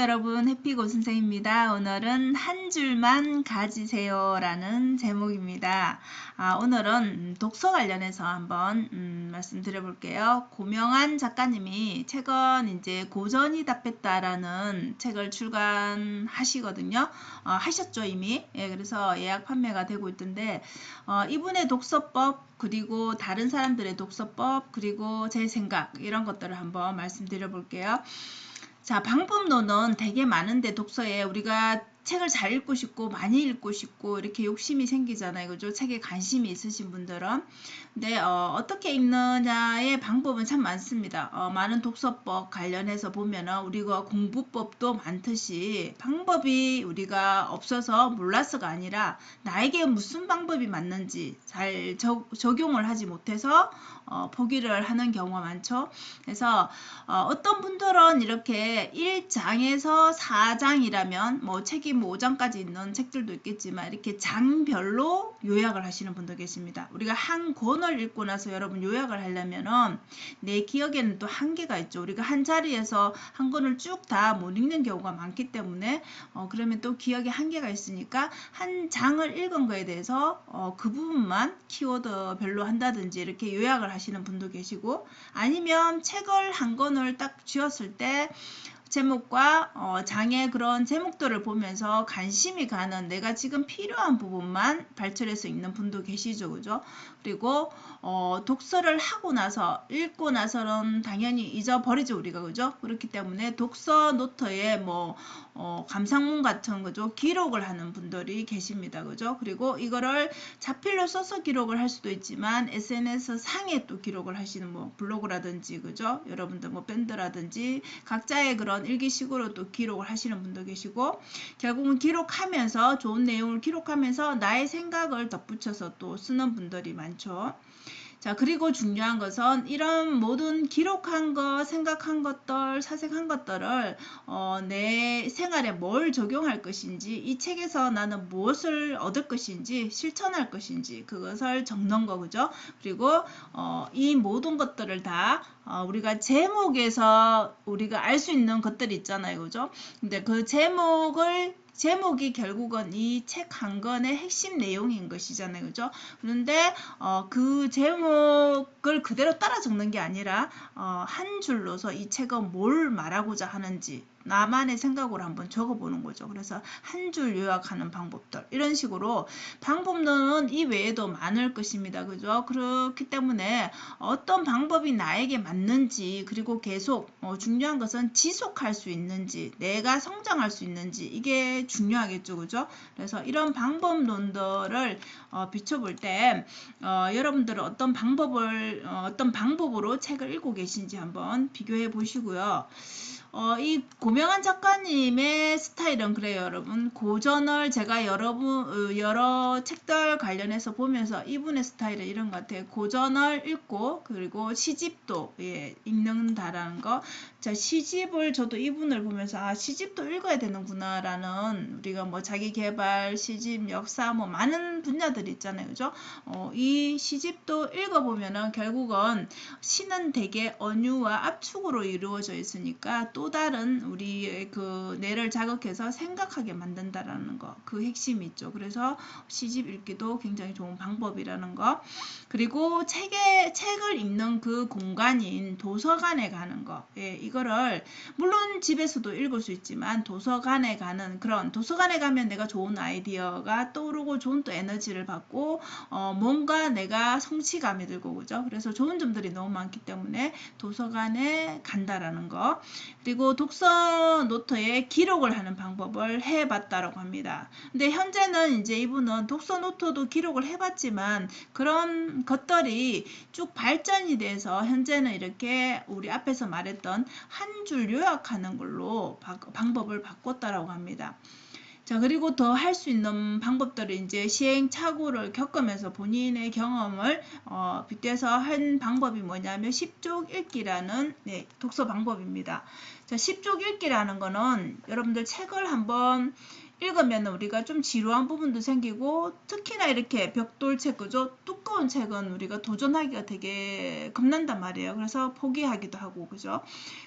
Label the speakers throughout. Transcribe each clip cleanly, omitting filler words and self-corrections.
Speaker 1: 여러분, 해피고 선생입니다. 오늘은 한 줄만 가지세요 라는 제목입니다. 오늘은 독서 관련해서 한번 말씀드려 볼게요. 고명한 작가님이 최근 이제 고전이 답했다라는 책을 출간하시거든요. 하셨죠 이미. 예, 그래서 예약 판매가 되고 있던데 이분의 독서법 그리고 다른 사람들의 독서법 그리고 제 생각 이런 것들을 한번 말씀드려 볼게요. 자, 방법론은 되게 많은데 독서에 우리가 책을 잘 읽고 싶고 많이 읽고 싶고 이렇게 욕심이 생기잖아요. 그죠? 책에 관심이 있으신 분들은. 근데 어떻게 읽느냐의 방법은 참 많습니다. 많은 독서법 관련해서 보면은 우리가 공부법도 많듯이 방법이 우리가 없어서 몰라서가 아니라 나에게 무슨 방법이 맞는지 잘 적용을 하지 못해서 포기를 하는 경우가 많죠. 그래서 어떤 분들은 이렇게 1장에서 4장이라면 뭐 책이 뭐 5장까지 있는 책들도 있겠지만 이렇게 장별로 요약을 하시는 분도 계십니다. 우리가 한 권을 읽고 나서 여러분 요약을 하려면은 내 기억에는 또 한계가 있죠. 우리가 한 자리에서 한 권을 쭉 다 못 읽는 경우가 많기 때문에 그러면 또 기억에 한계가 있으니까 한 장을 읽은 거에 대해서 그 부분만 키워드별로 한다든지 이렇게 요약을 하시는 분도 계시고 아니면 책을 한 권을 딱 쥐었을 때 제목과 장의 그런 제목들을 보면서 관심이 가는 내가 지금 필요한 부분만 발췌해서 읽는 분도 계시죠. 그죠? 그리고 독서를 하고 나서 읽고 나서는 당연히 잊어버리죠. 우리가. 그죠? 그렇기 때문에 독서 노트에 뭐 감상문 같은 거죠. 기록을 하는 분들이 계십니다. 그죠? 그리고 이거를 자필로 써서 기록을 할 수도 있지만 SNS 상에 또 기록을 하시는 뭐 블로그라든지 그죠? 여러분들 뭐 밴드라든지 각자의 그런 일기식으로 또 기록을 하시는 분도 계시고 결국은 기록하면서 좋은 내용을 기록하면서 나의 생각을 덧붙여서 또 쓰는 분들이 많죠. 자, 그리고 중요한 것은 이런 모든 기록한 것, 생각한 것들, 사색한 것들을 내 생활에 뭘 적용할 것인지, 이 책에서 나는 무엇을 얻을 것인지, 실천할 것인지 그것을 적는 거, 그죠? 그리고 이 모든 것들을 다 우리가 제목에서 우리가 알 수 있는 것들이 있잖아요, 그죠? 근데 그 제목이 결국은 이 책 한 권의 핵심 내용인 것이잖아요. 그죠? 그런데 그 제목을 그대로 따라 적는 게 아니라 한 줄로서 이 책은 뭘 말하고자 하는지 나만의 생각으로 한번 적어보는 거죠. 그래서 한 줄 요약하는 방법들 이런 식으로 방법론은 이 외에도 많을 것입니다. 그죠? 그렇기 때문에 어떤 방법이 나에게 맞는지 그리고 계속 중요한 것은 지속할 수 있는지 내가 성장할 수 있는지 이게 중요하겠죠. 그죠? 그래서 이런 방법론들을 비춰볼 때 여러분들은 어떤 방법으로 책을 읽고 계신지 한번 비교해 보시고요. 이 고명한 작가님의 스타일은 그래요, 여러분. 고전을 제가 여러 책들 관련해서 보면서 이분의 스타일은 이런 것 같아요. 고전을 읽고 그리고 시집도 읽는다라는 거. 자, 시집을 저도 이분을 보면서 시집도 읽어야 되는구나라는 우리가 뭐 자기 개발, 시집, 역사 뭐 많은 분야들이 있잖아요, 그죠? 이 시집도 읽어보면은 결국은 시는 되게 언유와 압축으로 이루어져 있으니까 또 다른 우리의 그 뇌를 자극해서 생각하게 만든다라는 거, 그 핵심이 있죠. 그래서 시집 읽기도 굉장히 좋은 방법이라는 거. 그리고 책을 읽는 그 공간인 도서관에 가는 거. 이거를 물론 집에서도 읽을 수 있지만 도서관에 가면 내가 좋은 아이디어가 떠오르고 좋은 또 에너지를 받고 뭔가 내가 성취감이 들고 그죠? 그래서 좋은 점들이 너무 많기 때문에 도서관에 간다라는 거. 그리고 독서 노트에 기록을 하는 방법을 해봤다라고 합니다. 근데 현재는 이제 이분은 독서 노트도 기록을 해봤지만 그런 것들이 쭉 발전이 돼서 현재는 이렇게 우리 앞에서 말했던 한 줄 요약하는 걸로 방법을 바꿨다라고 합니다. 자, 그리고 더 할 수 있는 방법들을 이제 시행착오를 겪으면서 본인의 경험을 빗대서 한 방법이 뭐냐면 10쪽 읽기라는 독서 방법입니다. 자, 10쪽 읽기라는 거는 여러분들 책을 한번 읽으면 우리가 좀 지루한 부분도 생기고, 특히나 이렇게 벽돌책, 그죠? 두꺼운 책은 우리가 도전하기가 되게 겁난단 말이에요. 그래서 포기하기도 하고, 그죠?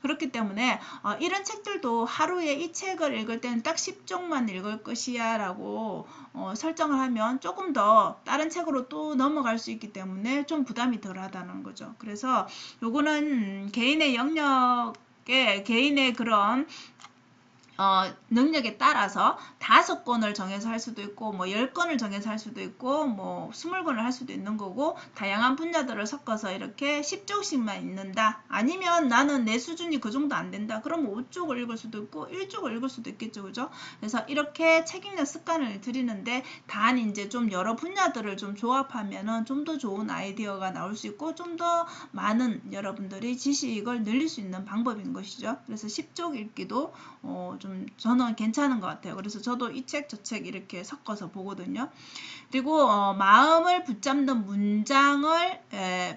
Speaker 1: 그렇기 때문에 이런 책들도 하루에 이 책을 읽을 때는 딱 10쪽만 읽을 것이야 라고 설정을 하면 조금 더 다른 책으로 또 넘어갈 수 있기 때문에 좀 부담이 덜 하다는 거죠. 그래서 요거는 개인의 영역에, 개인의 그런 능력에 따라서 5권을 정해서 할 수도 있고, 뭐 10권을 정해서 할 수도 있고, 뭐 20권을 할 수도 있는 거고, 다양한 분야들을 섞어서 이렇게 10쪽씩만 읽는다. 아니면 나는 내 수준이 그 정도 안 된다. 그럼 5쪽을 읽을 수도 있고, 1쪽을 읽을 수도 있겠죠. 그죠? 그래서 이렇게 책 읽는 습관을 들이는데, 단 이제 좀 여러 분야들을 좀 조합하면은 좀 더 좋은 아이디어가 나올 수 있고, 좀 더 많은 여러분들이 지식을 늘릴 수 있는 방법인 것이죠. 그래서 10쪽 읽기도 좀 저는 괜찮은 것 같아요. 그래서 저도 이 책 저 책 이렇게 섞어서 보거든요. 그리고 마음을 붙잡는 문장을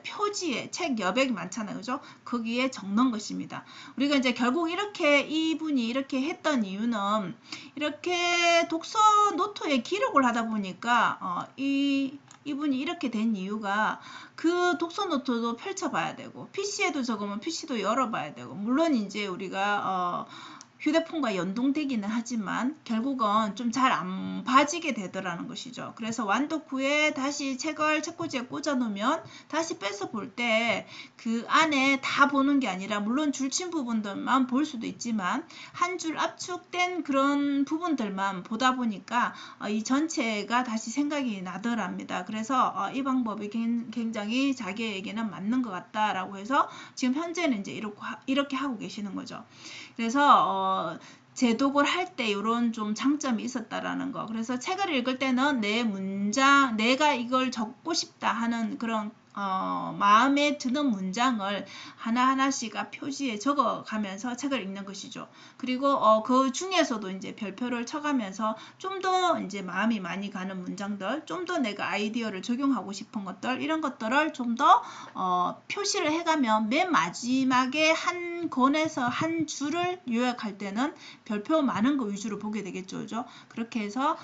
Speaker 1: 표지에, 책 여백이 많잖아요. 그죠? 거기에 적는 것입니다. 우리가 이제 결국 이렇게 이분이 이렇게 했던 이유는 이렇게 독서 노트에 기록을 하다 보니까 이분이 이렇게 된 이유가 그 독서 노트도 펼쳐봐야 되고, PC에도 적으면 PC도 열어봐야 되고, 물론 이제 우리가 휴대폰과 연동되기는 하지만 결국은 좀 잘 안 봐지게 되더라는 것이죠. 그래서 완독 후에 다시 책을 책꽂이에 꽂아 놓으면 다시 빼서 볼 때 그 안에 다 보는 게 아니라, 물론 줄친 부분들만 볼 수도 있지만 한 줄 압축된 그런 부분들만 보다 보니까 이 전체가 다시 생각이 나더랍니다. 그래서 이 방법이 굉장히 자기에게는 맞는 것 같다라고 해서 지금 현재는 이제 이렇게 하고 계시는 거죠. 그래서 제독을 할 때 이런 좀 장점이 있었다라는 거. 그래서 책을 읽을 때는 내 문장, 내가 이걸 적고 싶다 하는 그런 마음에 드는 문장을 하나하나씩 표지에 적어가면서 책을 읽는 것이죠. 그리고 그 중에서도 이제 별표를 쳐가면서 좀 더 이제 마음이 많이 가는 문장들, 좀 더 내가 아이디어를 적용하고 싶은 것들, 이런 것들을 좀 더 표시를 해가면 맨 마지막에 한 권에서 한 줄을 요약할 때는 별표 많은 거 위주로 보게 되겠죠. 그죠? 그렇게 해서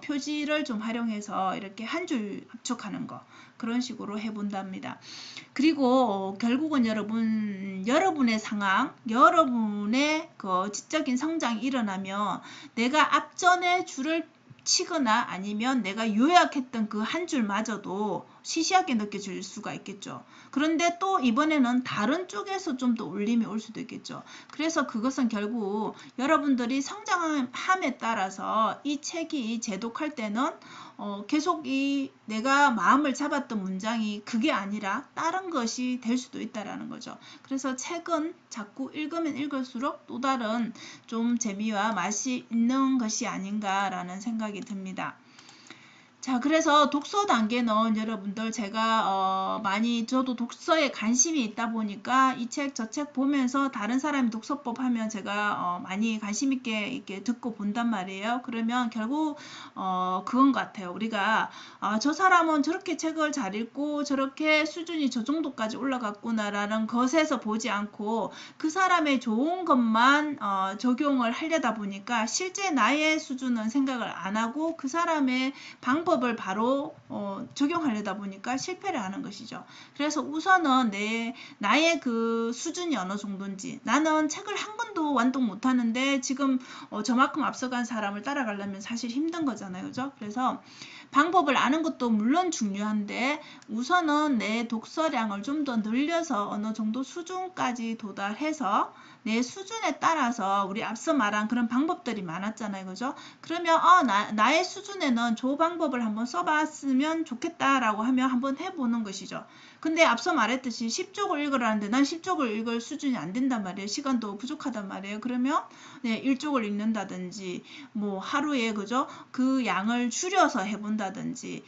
Speaker 1: 표지를 좀 활용해서 이렇게 한 줄 압축하는 거, 그런 식으로 해본답니다. 그리고 결국은 여러분의 상황, 여러분의 그 지적인 성장이 일어나면 내가 앞전에 줄을 치거나 아니면 내가 요약했던 그 한 줄마저도 시시하게 느껴질 수가 있겠죠. 그런데 또 이번에는 다른 쪽에서 좀 더 울림이 올 수도 있겠죠. 그래서 그것은 결국 여러분들이 성장함에 따라서 이 책이 제독할 때는 계속 내가 마음을 잡았던 문장이 그게 아니라 다른 것이 될 수도 있다라는 거죠. 그래서 책은 자꾸 읽으면 읽을수록 또 다른 좀 재미와 맛이 있는 것이 아닌가라는 생각이 듭니다. 자, 그래서 독서 단계는 여러분들 제가 많이, 저도 독서에 관심이 있다 보니까 이 책 저 책 보면서 다른 사람이 독서법 하면 제가 많이 관심 있게 이렇게 듣고 본단 말이에요. 그러면 결국 그건 것 같아요. 우리가 저 사람은 저렇게 책을 잘 읽고 저렇게 수준이 저 정도까지 올라갔구나라는 것에서 보지 않고 그 사람의 좋은 것만 적용을 하려다 보니까 실제 나의 수준은 생각을 안 하고 그 사람의 방법을 바로 적용하려다 보니까 실패를 하는 것이죠. 그래서 우선은 나의 그 수준이 어느 정도인지, 나는 책을 한 권도 완독 못하는데 지금 저만큼 앞서간 사람을 따라가려면 사실 힘든 거잖아요. 그죠? 그래서 방법을 아는 것도 물론 중요한데 우선은 내 독서량을 좀 더 늘려서 어느 정도 수준까지 도달해서 내 수준에 따라서, 우리 앞서 말한 그런 방법들이 많았잖아요. 그죠? 그러면 나의 수준에는 저 방법을 한번 써봤으면 좋겠다라고 하면 한번 해보는 것이죠. 근데 앞서 말했듯이 10쪽을 읽으라는데 난 10쪽을 읽을 수준이 안 된단 말이에요. 시간도 부족하단 말이에요. 그러면 1쪽을 읽는다든지 뭐 하루에 그죠? 그 양을 줄여서 해본다든지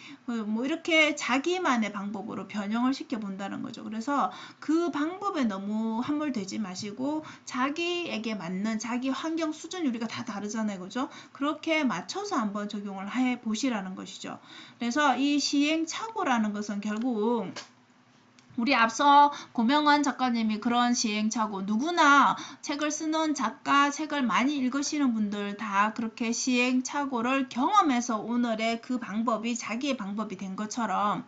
Speaker 1: 뭐 이렇게 자기만의 방법으로 변형을 시켜본다는 거죠. 그래서 그 방법에 너무 함몰되지 마시고 자기에게 맞는 자기 환경 수준이 우리가 다 다르잖아요. 그죠? 그렇게 맞춰서 한번 적용을 해보시라는 것이죠. 그래서 이 시행착오라는 것은 결국 우리 앞서 고명환 작가님이 그런 시행착오, 누구나 책을 쓰는 작가, 책을 많이 읽으시는 분들 다 그렇게 시행착오를 경험해서 오늘의 그 방법이 자기의 방법이 된 것처럼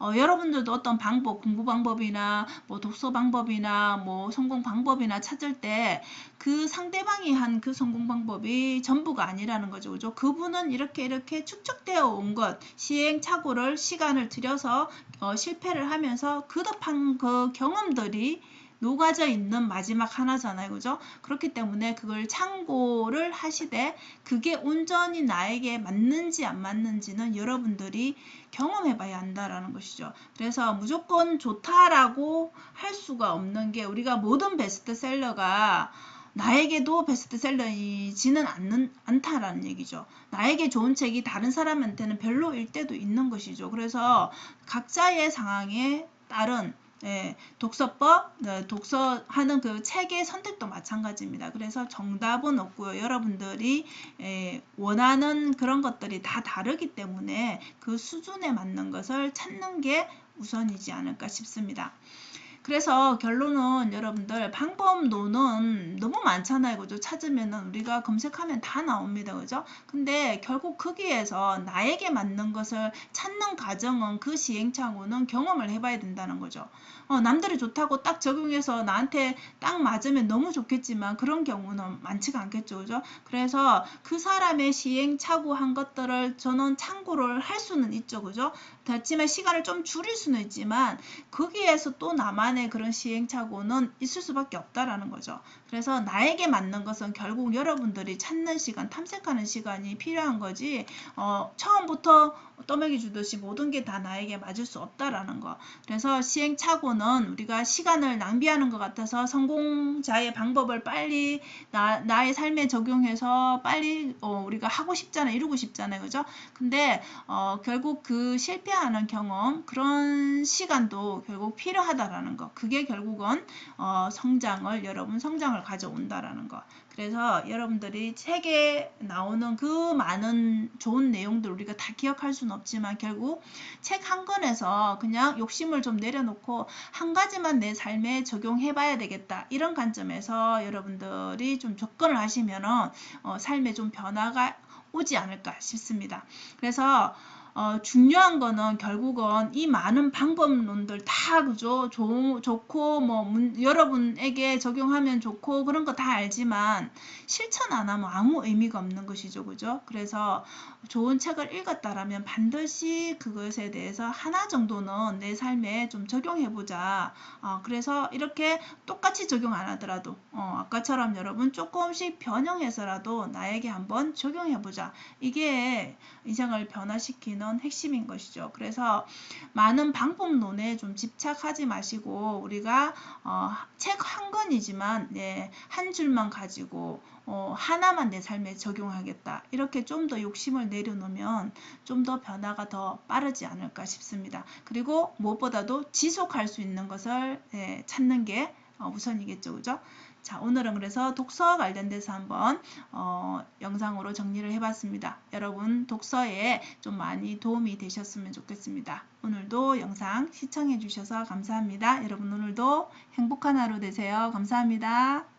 Speaker 1: 여러분들도 어떤 방법, 공부 방법이나 뭐 독서 방법이나 뭐 성공 방법이나 찾을 때 그 상대방이 한 그 성공 방법이 전부가 아니라는 거죠. 그죠? 그분은 이렇게 축적되어 온 것, 시행착오를 시간을 들여서 실패를 하면서 거듭한 그 경험들이 녹아져 있는 마지막 하나잖아요. 그죠? 그렇기 때문에 그걸 참고를 하시되 그게 온전히 나에게 맞는지 안 맞는지는 여러분들이 경험해 봐야 한다라는 것이죠. 그래서 무조건 좋다라고 할 수가 없는 게 우리가 모든 베스트셀러가 나에게도 베스트셀러이지는 않다라는 얘기죠. 나에게 좋은 책이 다른 사람한테는 별로일 때도 있는 것이죠. 그래서 각자의 상황에 따른 독서법, 독서하는 그 책의 선택도 마찬가지입니다. 그래서 정답은 없고요. 여러분들이 원하는 그런 것들이 다 다르기 때문에 그 수준에 맞는 것을 찾는 게 우선이지 않을까 싶습니다. 그래서 결론은 여러분들 방법론은 너무 많잖아요. 그죠? 찾으면은 우리가 검색하면 다 나옵니다. 그죠? 근데 결국 거기에서 나에게 맞는 것을 찾는 과정은 그 시행착오는 경험을 해봐야 된다는 거죠. 남들이 좋다고 딱 적용해서 나한테 딱 맞으면 너무 좋겠지만 그런 경우는 많지가 않겠죠. 그죠? 그래서 그 사람의 시행착오한 것들을 저는 참고를 할 수는 있죠. 그죠? 그렇지만 시간을 좀 줄일 수는 있지만 거기에서 또 나만의 그런 시행착오는 있을 수밖에 없다라는 거죠. 그래서 나에게 맞는 것은 결국 여러분들이 찾는 시간, 탐색하는 시간이 필요한 거지 처음부터 떠먹이 주듯이 모든 게 다 나에게 맞을 수 없다라는 거. 그래서 시행착오는 우리가 시간을 낭비하는 것 같아서 성공자의 방법을 빨리 나의 삶에 적용해서 빨리 우리가 하고 싶잖아요. 이루고 싶잖아요. 그죠? 근데 결국 그 실패하는 경험, 그런 시간도 결국 필요하다라는 거. 그게 결국은 여러분 성장을 가져온다라는 거. 그래서 여러분들이 책에 나오는 그 많은 좋은 내용들 우리가 다 기억할 수는 없지만 결국 책 한 권에서 그냥 욕심을 좀 내려놓고 한 가지만 내 삶에 적용해 봐야 되겠다. 이런 관점에서 여러분들이 좀 접근을 하시면은 삶에 좀 변화가 오지 않을까 싶습니다. 그래서 중요한 거는 결국은 이 많은 방법론들 다 그죠? 좋고 뭐 여러분에게 적용하면 좋고 그런 거 다 알지만 실천 안 하면 아무 의미가 없는 것이죠. 그죠? 그래서 좋은 책을 읽었다라면 반드시 그것에 대해서 하나 정도는 내 삶에 좀 적용해보자. 그래서 이렇게 똑같이 적용 안 하더라도 아까처럼 여러분 조금씩 변형해서라도 나에게 한번 적용해보자. 이게 인생을 변화시키는 핵심인 것이죠. 그래서 많은 방법론에 좀 집착하지 마시고 우리가 책 한 권이지만 한 줄만 가지고 하나만 내 삶에 적용하겠다. 이렇게 좀 더 욕심을 내려놓으면 좀 더 변화가 더 빠르지 않을까 싶습니다. 그리고 무엇보다도 지속할 수 있는 것을 찾는 게 우선이겠죠. 그죠? 자, 오늘은 그래서 독서와 관련돼서 한번 영상으로 정리를 해봤습니다. 여러분 독서에 좀 많이 도움이 되셨으면 좋겠습니다. 오늘도 영상 시청해 주셔서 감사합니다. 여러분 오늘도 행복한 하루 되세요. 감사합니다.